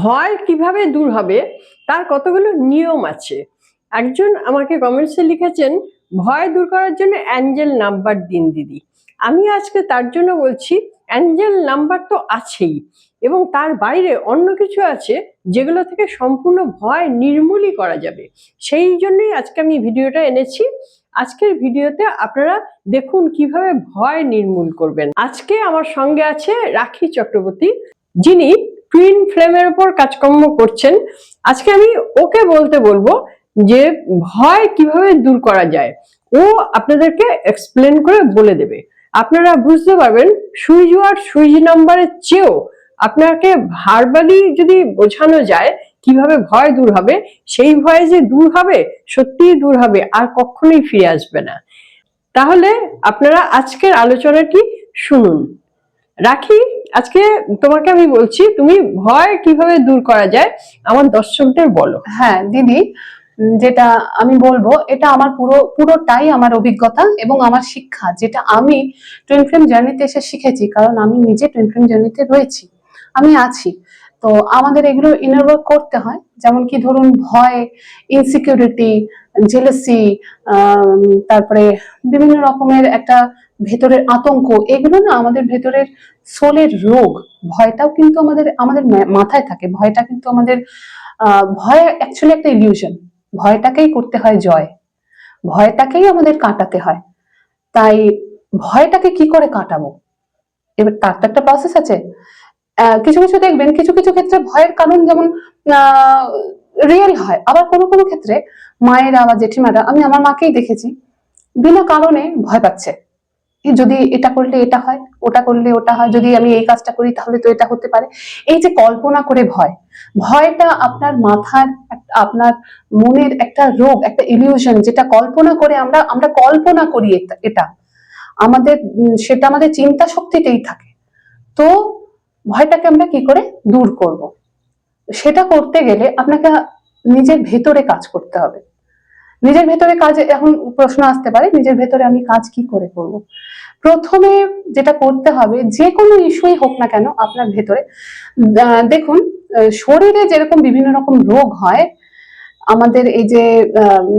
ভয় কিভাবে দূর হবে তার কতগুলো নিয়ম আছে। একজন আমাকে কমেন্টসে লিখেছেন, ভয় দূর করার জন্য অ্যাঞ্জেল নাম্বার দিন দিদি। আমি আজকে তার জন্য বলছি, অ্যাঞ্জেল নাম্বার তো আছেই, এবং তার বাইরে অন্য কিছু আছে যেগুলো থেকে সম্পূর্ণ ভয় নির্মূলই করা যাবে। সেই জন্যই আজকে আমি ভিডিওটা এনেছি। আজকের ভিডিওতে আপনারা দেখুন কিভাবে ভয় নির্মূল করবেন। আজকে আমার সঙ্গে আছে রাখি চক্রবর্তী, যিনি টুইন ফ্লেমের উপর কাজকর্ম করছেন। আজকে আমি ওকে বলবো যে ভয় কিভাবে দূর করা যায়। ও আপনাদেরকে এক্সপ্লেন করে বলে দেবে। আপনারা বুঝতে পারবেন সুইচ ওয়ার্ড সুইচ নাম্বারের চেয়েও আপনাকে ভার্বালি যদি বোঝানো যায় কিভাবে ভয় দূর হবে, সেই ভয় যে দূর হবে, সত্যিই দূর হবে, আর কখনোই ফিরে আসবে না। তাহলে আপনারা আজকের আলোচনাটি শুনুন। রাখি, আজকে তোমাকে আমি বলছি, তুমি ভয় কিভাবে দূর করা যায় আমার দর্শকদের বলো। হ্যাঁ দিদি, যেটা আমি বলবো এটা আমার পুরোটাই আমার অভিজ্ঞতা এবং আমার শিক্ষা, যেটা আমি টুইন ফ্লেম জার্নিতে এসে শিখেছি। কারণ আমি নিজে টুইন ফ্লেম জার্নিতে রয়েছি, আমি আছি। তো আমাদের এগুলো ইনার ওয়ার্ক করতে হয়। যেমন কি ধরুন, ভয়, ইনসিকিউরিটি, জেলাসি, তারপরে বিভিন্ন রকমের একটা ভেতরের আতঙ্ক, এগুলো না আমাদের ভেতরের সোলের রোগ। ভয়টাও কিন্তু আমাদের মাথায় থাকে। ভয়টা কিন্তু আমাদের ভয় অ্যাকচুয়ালি একটা ইলিউশন। ভয়টাকেই করতে হয় জয়, ভয়টাকেই আমাদের কাটাতে হয়। তাই ভয়টাকে কি করে কাটাবো, এবার তার তো একটা প্রসেস আছে। কিছু কিছু দেখবেন, কিছু কিছু ক্ষেত্রে ভয়ের কারণ যেমন রিয়েল হয়, আবার কোনো কোনো ক্ষেত্রে মায়েরা বা জেঠিমারা, আমি আমার মাকেই দেখেছি, বিনা কারণে ভয় পাচ্ছে। যদি এটা করলে এটা হয়, ওটা করলে ওটা হয়, যদি আমি এই কাজটা করি তাহলে তো এটা হতে পারে। এই যে কল্পনা করে ভয়, ভয়টা আপনার মাথার, আপনার মনের একটা রোগ, একটা ইলিউশন, যেটা কল্পনা করে আমরা আমরা কল্পনা করি এটা আমাদের, সেটা আমাদের চিন্তা শক্তিতেই থাকে। তো ভয়টাকে আমরা কি করে দূর করব, সেটা করতে গেলে আপনাকে নিজের ভেতরে কাজ করতে হবে। নিজের ভেতরে কাজ, এখন প্রশ্ন আসতে পারে নিজের ভেতরে আমি কাজ কি করে করব। প্রথমে যেটা করতে হবে, যে কোনো ইস্যুই হোক না কেন আপনার ভেতরে, দেখুন শরীরে যেরকম বিভিন্ন রকম রোগ হয়, আমাদের এই যে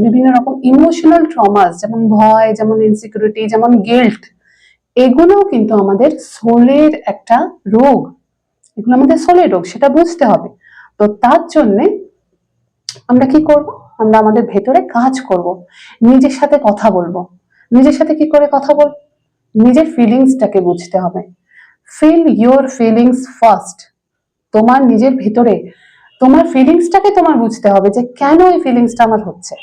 বিভিন্ন রকম ইমোশনাল ট্রমাস, যেমন ভয়, যেমন ইনসিকিউরিটি, যেমন গিল্ট, এগুলোও কিন্তু আমাদের সোলের একটা রোগ। এগুলো আমাদের সোলের রোগ, সেটা বুঝতে হবে। তো তার জন্যে আমরা কি করব, আমরা আমাদের ভেতরে কাজ করব, নিজের সাথে কথা বলবো। নিজের সাথে কি করে কথা বলবো, নিজের ফিলিংসটাকে বুঝতে হবে। Feel your feelings first. তোমার নিজের ভেতরে তোমার ফিলিংসটাকে তোমার বুঝতে হবে, যে কেন এই ফিলিংসটা আমার হচ্ছে।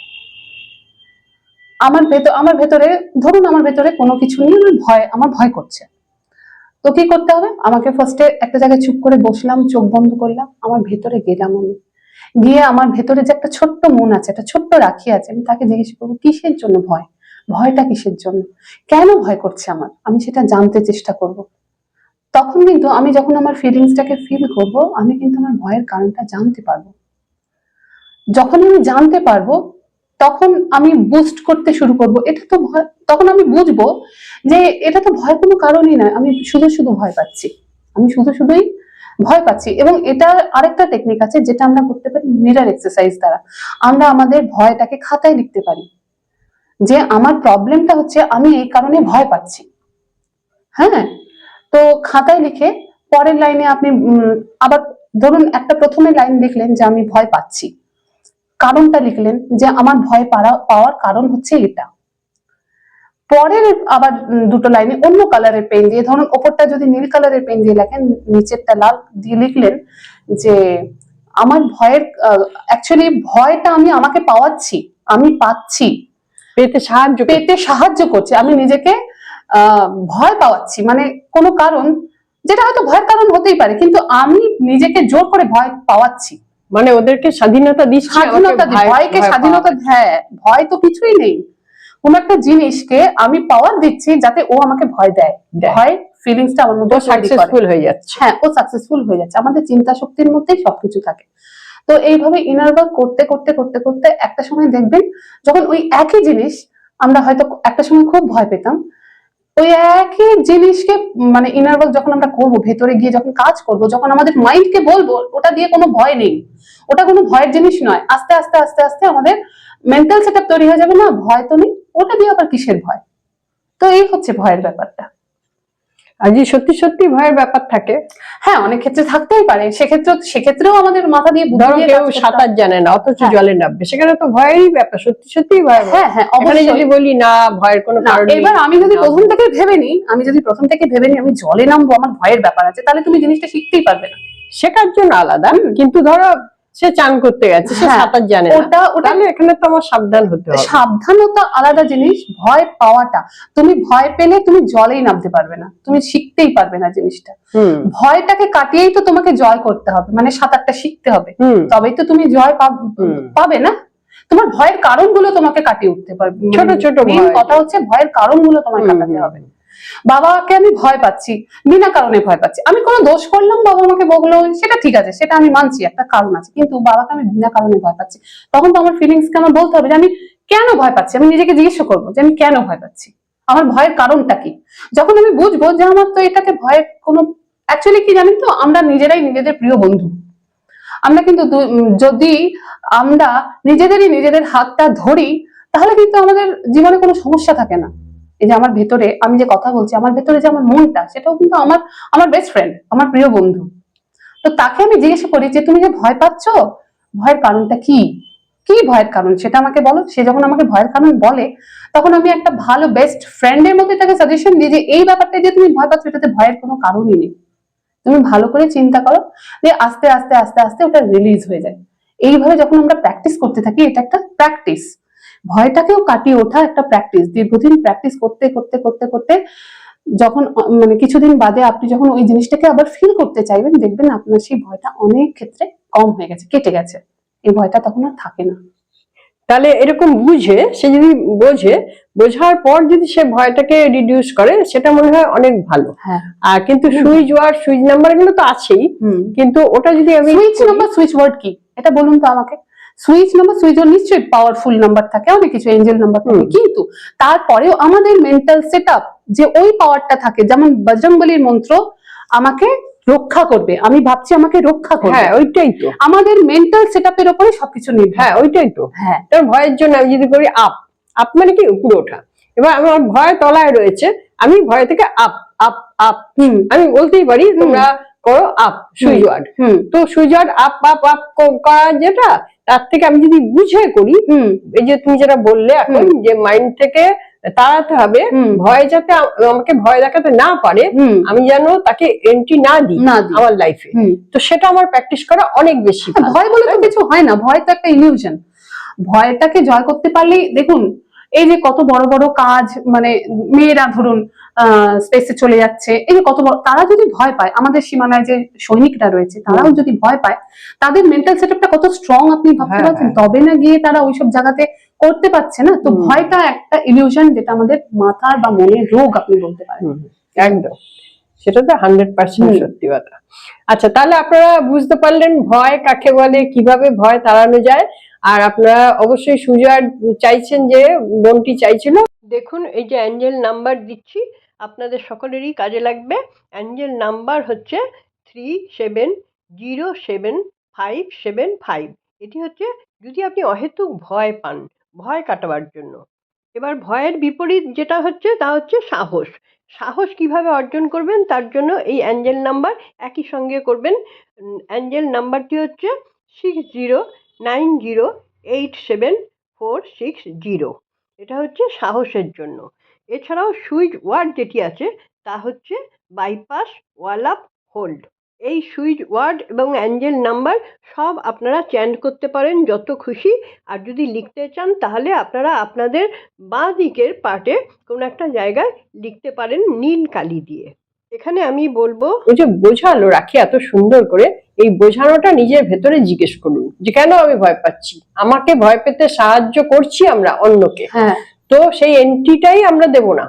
আমার ভেতরে ধরুন, আমার ভেতরে কোনো কিছু নিয়ে আমার ভয় করছে। তো কি করতে হবে, আমাকে ফার্স্টে একটা জায়গায় চুপ করে বসলাম, চোখ বন্ধ করলাম, আমার ভেতরে গেলাম। আমি গিয়ে আমার ভেতরে যে একটা ছোট্ট মন আছে, একটা ছোট্ট রাখি আছে, আমি তাকে জিজ্ঞেস করবো কিসের জন্য ভয়, ভয়টা কিসের জন্য, কেন ভয় করছে আমার, আমি সেটা জানতে চেষ্টা করব। তখন কিন্তু আমি যখন আমার ফিলিংসটাকে ফিল করব, আমি কিন্তু আমার ভয়ের কারণটা জানতে পারবো। যখন আমি জানতে পারবো, তখন আমি বুস্ট করতে শুরু করব, এটা তো ভয়। তখন আমি বুঝবো যে এটা তো ভয় কোনো কারণই নয়, আমি শুধু শুধু ভয় পাচ্ছি, আমি শুধু শুধুই ভয় পাচ্ছি। এবং এটা আরেকটা টেকনিক আছে, যেটা আমরা করতে পারি মিরর এক্সারসাইজ দ্বারা। আমরা আমাদের ভয়টাকে খাতায় লিখতে পারি, যে আমার প্রবলেমটা হচ্ছে আমি এই কারণে ভয় পাচ্ছি। হ্যাঁ, তো খাতায় লিখে পরের লাইনে আপনি আবার ধরুন একটা প্রথমে লাইন লিখলেন যে আমি ভয় পাচ্ছি, কারণটা লিখলেন যে আমার ভয় পাওয়ার কারণ হচ্ছে এটা। পরের আবার দুটো লাইনে অন্য কালারের পেন দিয়ে, ধরুন ওপরটা যদি নীল কালারের পেন দিয়ে লেখেন, নিচেরটা লাল দিয়ে লিখলেন যে আমার ভয়ের অ্যাকচুয়ালি ভয়টা আমি আমাকে পাওয়াচ্ছি, আমি পাচ্ছি, পেতে সাহায্য করছে, আমি নিজেকে ভয় পাওয়াচ্ছি, মানে কোনো কারণ যেটা হয়তো ভয়ের কারণ হতেই পারে, কিন্তু আমি নিজেকে জোর করে ভয় পাওয়াচ্ছি, মানে ওদেরকে স্বাধীনতা দিচ্ছি, ভয়কে স্বাধীনতা। হ্যাঁ, ভয় তো কিছুই নেই, কোন একটা জিনিসকে আমি পাওয়ার দিচ্ছি যাতে ও আমাকে ভয় দেয়। ভয় ফিলিংসটা আমার মধ্যে সাকসেসফুল হয়ে যাচ্ছে। হ্যাঁ, ও সাকসেসফুল হয়ে যাচ্ছে। আমাদের চিন্তা শক্তির মধ্যেই সবকিছু থাকে। তো এইভাবে ইনার ওয়ার্ক করতে করতে করতে করতে একটা সময় দেখবেন, যখন ওই একই জিনিস আমরা হয়তো একটা সময় খুব ভয় পেতাম, ওই একই জিনিসকে মানে ইনার ওয়ার্ক যখন আমরা করবো, ভেতরে গিয়ে যখন কাজ করব, যখন আমাদের মাইন্ডকে বলবো, ওটা দিয়ে কোনো ভয় নেই, ওটা কোনো ভয়ের জিনিস নয়। আস্তে আস্তে আস্তে আস্তে আমাদের মেন্টাল সেটআপ তৈরি হয়ে যাবে, না ভয় তো নেই, ওটা দিয়ে আবার কিসের ভয়। তো এই হচ্ছে ভয়ের ব্যাপারটা। আর যদি সত্যি সত্যি ভয়ের ব্যাপার থাকে, হ্যাঁ অনেক ক্ষেত্রে থাকতেই পারে, সেক্ষেত্রেও আমাদের মাথা দিয়ে বুদ্ধি ধরো দিয়ে কেউ কাজ করতে সাঁতার হবে। জানে না অথচ হ্যাঁ। জলে নামবে, সেখানে তো ভয়েরই ব্যাপার, সত্যি সত্যি ভয়। হ্যাঁ হ্যাঁ এখানে অবশ্যই। যদি বলি না ভয়ের কোনো না, কারণ নেই, এবার আমি যদি প্রথম থেকে ভেবে নিই, আমি জলে নামবো, আমার ভয়ের ব্যাপার আছে, তাহলে তুমি জিনিসটা শিখতেই পারবে না। শেখার জন্য আলাদা, কিন্তু ধরো সে চান করতে গেছে, সে হ্যাঁ, সাঁতার জানে না, ওটা তাহলে এখানে তো আমার সাবধান হতে হবে। সাবধানতা আলাদা জিনিস, ভয় পাওয়াটা, তুমি ভয় পেলে তুমি জলেই নামতে পারবে না, তুমি শিখতেই পারবে না জিনিসটা। ভয়টাকে কাটিয়েই তো তোমাকে জয় করতে হবে, মানে সাঁতারটা শিখতে হবে, তবেই তো তুমি জয় পাবে না। তোমার ভয়ের কারণগুলো তোমাকে কাটিয়ে উঠতে পারবে, ছোট ছোট মেইন কথা হচ্ছে ভয়ের কারণগুলো তোমাকে কাটাতে হবে। বাবাকে আমি ভয় পাচ্ছি, বিনা কারণে ভয় পাচ্ছি, আমি কোনো দোষ করলাম, বাবা আমাকে বকলো, সেটা ঠিক আছে, সেটা আমি মানছি, একটা কারণ আছে, কিন্তু বাবাকে আমি বিনা কারণে ভয় পাচ্ছি, তখন তো আমার ফিলিংসকে আমার বলতে হবে যে আমি কেন ভয় পাচ্ছি, আমি নিজেকে জিজ্ঞেস করবো যে আমি কেন ভয় পাচ্ছি, আমার ভয়ের কারণটা কি। যখন আমি বুঝবো যে আমার তো এটাকে ভয়ের কোনো, অ্যাকচুয়ালি কি জানেন তো, আমরা নিজেরাই নিজেদের প্রিয় বন্ধু। আমরা কিন্তু যদি আমরা নিজেদের হাতটা ধরি, তাহলে কিন্তু আমাদের জীবনে কোনো সমস্যা থাকে না। এই যে আমার ভেতরে আমি যে কথা বলছি, আমার ভেতরে যে আমার মনটা, সেটাও কিন্তু আমার আমার বেস্ট ফ্রেন্ড, আমার প্রিয় বন্ধু। তো তাকে আমি জিজ্ঞেস করি যে তুমি যে ভয় পাচ্ছ, ভয়ের কারণটা কি, কি ভয়ের কারণ সেটা আমাকে বলো। সে যখন আমাকে ভয়ের কারণ বলে, তখন আমি একটা ভালো বেস্ট ফ্রেন্ডের মধ্যে তাকে সাজেশন দিই যে এই ব্যাপারটা যে তুমি ভয় পাচ্ছ, এটাতে ভয়ের কোনো কারণই নেই, তুমি ভালো করে চিন্তা করো, যে আস্তে আস্তে আস্তে আস্তে ওটা রিলিজ হয়ে যায়। এইভাবে যখন আমরা প্র্যাকটিস করতে থাকি, এটা একটা প্র্যাকটিস, ভয়টাকেও কাটিয়ে ওঠা একটা প্র্যাকটিস, দীর্ঘদিন প্র্যাকটিস করতে করতে করতে করতে যখন মানে কিছুদিন বাদে আপনি যখন ওই জিনিসটাকে আবার ফিল করতে চাইবেন, দেখবেন আপনার সেই ভয়টা অনেক ক্ষেত্রে কম হয়ে গেছে, কেটে গেছে, এই ভয়টা তখন আর থাকে না। তাহলে এরকম বুঝে সে যদি বোঝার পর যদি সে ভয়টাকে রিডিউস করে, সেটা মনে হয় অনেক ভালো। হ্যাঁ। আর কিন্তু সুইচ ওয়ার্ড, সুইচ নাম্বার এগুলো তো আছেই, কিন্তু ওটা যদি আমি সুইচ নাম্বার, সুইচ ওয়ার্ড কি এটা বলুন তো আমাকে। সুইচ নাম্বার, সুইচ ওয়ার্ড নিশ্চয়ই পাওয়ারফুল নাম্বার থাকে, অনেক কিছু এঞ্জেল নাম্বার থাকে, কিন্তু তারপরেও আমাদের মেন্টাল সেটআপ যে ওই পাওয়ারটা থাকে, যেমন বজরংবলীর মন্ত্র আমাকে রক্ষা করবে, আমি ভাবছি আমাকে রক্ষা করবে, হ্যাঁ ওইটাই তো আমাদের মেন্টাল সেটআপের উপরে সবকিছু নির্ভর। হ্যাঁ ওইটাই তো। হ্যাঁ, তার ভয়ের জন্য আমি যদি করি আপ, আপ মানে কি উপরে ওঠা, এবার আমার ভয় তলায় রয়েছে, আমি ভয় থেকে আপ আপ আপ, আমি বলতেই পারি তোমরা করো আপ সুইচ ওয়ার্ড, তো switch word up up up করা যেটা, তার থেকে আমি যদি বুঝে করি, এই যে তুমি যেটা বললে এখন যে মাইন্ড থেকে তাড়াতে হবে, ভয় যাতে আমাকে ভয় দেখাতে না পারে, আমি যেন তাকে এন্ট্রি না দিই আমার লাইফে, তো সেটা আমার প্র্যাকটিস করা অনেক বেশি। ভয় বলে তো কিছু হয় না, ভয় তো একটা ইলিউশন। ভয়টাকে জয় করতে পারলেই দেখুন, এই যে কত বড় বড় কাজ, মানে মেয়েরা ধরুন স্পেসে চলে যাচ্ছে, এই যে কত বড়, তারা যদি ভয় পায়, আমাদের সীমানায় যে সৈনিকরা রয়েছে তারাও যদি ভয় পায়, তাদের মেন্টাল সেটআপটা কত স্ট্রং আপনি ভাবতে পারছেন, তবে না গিয়ে তারা ওইসব জায়গাতে করতে পারছে না। তো ভয়টা একটা ইলিউশন, যেটা আমাদের মাথার বা মনের রোগ আপনি বলতে পারেন। একদম, সেটা তো 100% সত্যি কথা। আচ্ছা, তাহলে আপনারা বুঝতে পারলেন ভয় কাকে বলে, কিভাবে ভয় তাড়ানো যায়। আর আপনারা অবশ্যই সুজার চাইছেন, যে বোনটি চাইছিল, দেখুন এই যে অ্যাঞ্জেল নাম্বার দিচ্ছি, আপনাদের সকলেরই কাজে লাগবে। অ্যাঞ্জেল নাম্বার হচ্ছে 37075575। এটি হচ্ছে যদি আপনি অহেতুক ভয় পান, ভয় কাটাবার জন্য। এবার ভয়ের বিপরীত যেটা হচ্ছে তা হচ্ছে সাহস। সাহস কিভাবে অর্জন করবেন, তার জন্য এই অ্যাঞ্জেল নাম্বার একই সঙ্গে করবেন। অ্যাঞ্জেল নাম্বারটি হচ্ছে 6090874660। এটা হচ্ছে সাহসের জন্য। এছাড়াও সুইচ ওয়ার্ড যেটি আছে তা হচ্ছে বাইপাস, ওয়াল আপ, হোল্ড। এই সুইচ ওয়ার্ড এবং অ্যাঞ্জেল নাম্বার সব আপনারা চ্যান্ট করতে পারেন যত খুশি। আর যদি লিখতে চান তাহলে আপনারা আপনাদের বাঁ দিকের পার্টে কোনো একটা জায়গায় লিখতে পারেন নীল কালি দিয়ে। এখানে আমি বলবো, ওই যে বোঝালো রাখি এত সুন্দর করে, এই বোঝানোটা নিজের ভেতরে জিজ্ঞেস করুন যে কেন আমি ভয় পাচ্ছি, আমাকে ভয় পেতে সাহায্য করছি আমরা অন্যকে, তো সেই এন্ট্রিটাই আমরা দেব না।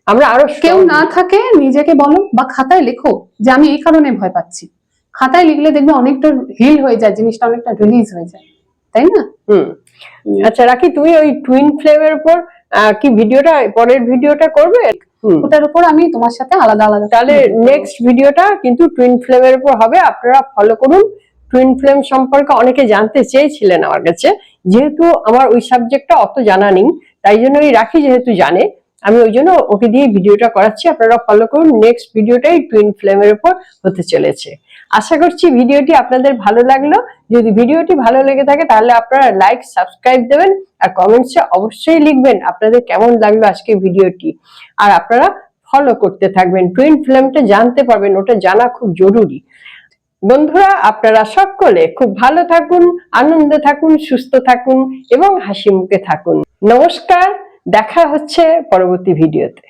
আমরা আরো কেউ না থাকে নিজেকে বলো, বা খাতায় লেখো যে আমি এই কারণে ভয় পাচ্ছি। খাতায় লিখলে দেখবে অনেকটা হিল হয়ে যায়, জিনিসটা অনেকটা রিলিজ হয়ে যায়, তাই না? আচ্ছা রাখি, তুমি ওই টুইন ফ্লেমের উপর কি ভিডিওটা পরের ভিডিওটা করবে? ওটার উপর আমি তোমার সাথে আলাদা আলাদা তাহলে নেক্সট ভিডিওটা কিন্তু টুইন ফ্লেমের উপর হবে, আপনারা ফলো করুন। টুইন ফ্লেম সম্পর্কে অনেকে জানতে চেয়েছিলেন আমার কাছে, যেহেতু আমার ওই সাবজেক্টটা অত জানা নেই, তাই জন্য ওই রাখি যেহেতু জানে, আমি ওই জন্য ওকে দিয়ে ভিডিওটা করাচ্ছি। আপনারা ফলো করুন, নেক্সট ভিডিওটাই টুইন ফ্লেমের উপর হতে চলেছে। আশা করছি ভিডিওটি আপনাদের ভালো লাগলো। যদি ভিডিওটি ভালো লেগে থাকে তাহলে আপনারা লাইক সাবস্ক্রাইব দেবেন, আর কমেন্টসে অবশ্যই লিখবেন আপনাদের কেমন লাগলো আজকে ভিডিওটি। আর আপনারা ফলো করতে থাকবেন, টুইন ফ্লেমটা জানতে পারবেন, ওটা জানা খুব জরুরি। বন্ধুরা, আপনারা সকলে খুব ভালো থাকুন, আনন্দে থাকুন, সুস্থ থাকুন এবং হাসি মুখে থাকুন। নমস্কার, দেখা হচ্ছে পরবর্তী ভিডিওতে।